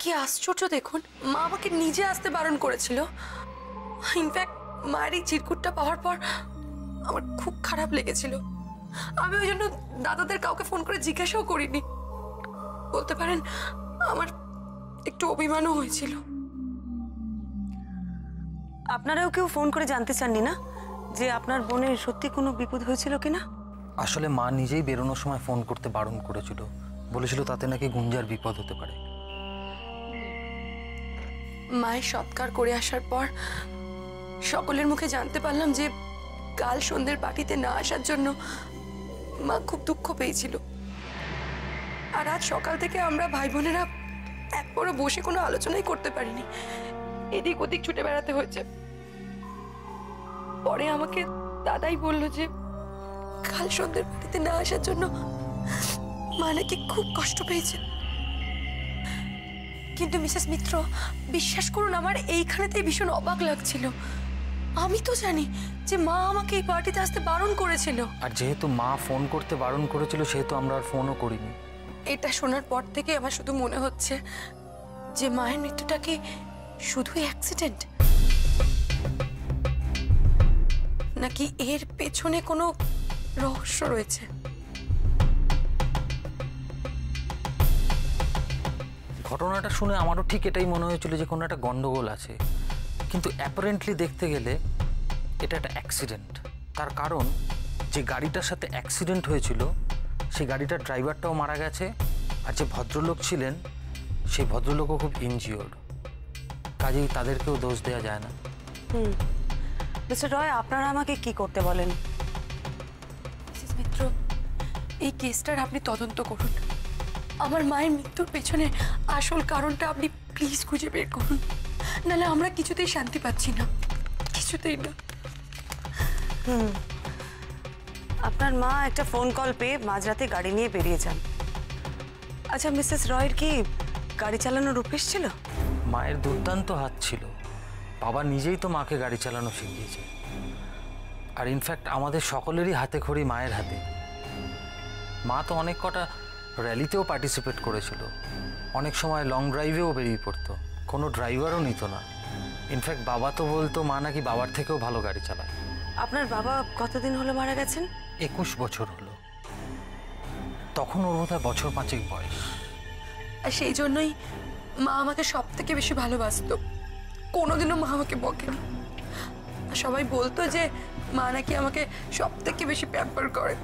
কি আশ্চর্য দেখুন, মা আমাকে নিজে আসতে বারণ করেছিল। ইনফ্যাক্ট মায়ের এই চিরকুটটা পাওয়ার পর আমার খুব খারাপ লেগেছিল। আমি ওই জন্য দাদাদের কাউকে ফোন করে জিজ্ঞাসাও করিনি। বলতে পারেন আমার একটু অভিমানও হয়েছিল। আপনারাও কেউ ফোন করে জানতে চাননি না যে আপনার বোনের সত্যি কোনো বিপদ হয়েছিল কিনা? আসলে মা নিজেই বেরোনোর সময় ফোন করতে বারণ করেছিল, বলেছিল তাতে নাকি গুঞ্জার বিপদ হতে পারে। মায়ের সৎকার করে আসার পর সকলের মুখে জানতে পারলাম যে কাল সন্ধ্যের পার্টিতে না আসার জন্য মা খুব দুঃখ পেয়েছিল। আর আজ সকাল থেকে আমরা ভাই বোনেরা একবারও বসে কোনো আলোচনাই করতে পারিনি, এদিক ওদিক ছুটে বেড়াতে হয়েছে। পরে আমাকে দাদাই বলল যে কাল সন্ধ্যের পার্টিতে না আসার জন্য মা নাকি খুব কষ্ট পেয়েছে। কিন্তু মিসেস মিত্র, বিশ্বাস করুন আমার এইখানেতেই ভীষণ অবাক লাগছিল। আমি তো জানি যে মা আমাকে এই পার্টিতে আসতে বারণ করেছিল, আর যেহেতু মা ফোন করতে বারণ করেছিল সেহেতু আমরা আর ফোনও করিনি। এটা শোনার পর থেকে আমার শুধু মনে হচ্ছে যে মায়ের মৃত্যুটা কি শুধুই অ্যাক্সিডেন্ট, নাকি এর পেছনে কোনো রহস্য রয়েছে। ঘটনাটা শুনে আমারও ঠিক এটাই মনে হয়েছিল যে কোনো একটা গন্ডগোল আছে, কিন্তু অ্যাপারেন্টলি দেখতে গেলে এটা একটা অ্যাক্সিডেন্ট। তার কারণ যে গাড়িটার সাথে অ্যাক্সিডেন্ট হয়েছিল সেই গাড়িটার ড্রাইভারটাও মারা গেছে, আর যে ভদ্রলোক ছিলেন সেই ভদ্রলোকও খুব ইনজিওর্ড। কাজেই তাদেরকেও দোষ দেওয়া যায় না। মিস্টার রয়, আপনারা আমাকে কি করতে বলেন? মিসেস মিত্র, এই কেসটার আপনি তদন্ত করুন। আমার মায়ের মৃত্যুর পেছনে আসল কারণটা আপনি প্লিজ খুঁজে বের করুন, নাহলে আমরা কিছুতেই শান্তি পাচ্ছি না, কিছুতেই না। আপনার মা একটা ফোন কল পেয়ে মাঝরাতে গাড়ি নিয়ে বেরিয়ে যান। আচ্ছা, মিসেস রয়ের কি গাড়ি চালানোর অভ্যেস ছিল? মায়ের দুর্দান্ত হাত ছিল, বাবা নিজেই তো মাকে গাড়ি চালানো শিখিয়েছে। আর ইনফ্যাক্ট আমাদের সকলেরই হাতে খড়ি মায়ের হাতে। মা তো অনেক কটা র্যালিতেও পার্টিসিপেট করেছিল, অনেক সময় লং ড্রাইভেও বেরিয়ে পড়তো, কোনো ড্রাইভারও নিত না। ইনফ্যাক্ট বাবা তো বলতো মা নাকি বাবার থেকেও ভালো গাড়ি চালায়। আপনার বাবা কতদিন হলো মারা গেছেন? 21 বছর হলো। তখন ওর বোধহয় বছর 5 বয়স। আর সেই জন্যই মা আমাকে সব থেকে বেশি ভালোবাসতো, কোনোদিনও মা আমাকে বকেনি। আর সবাই বলতো যে মা নাকি আমাকে সব থেকে বেশি প্যাম্পার করে।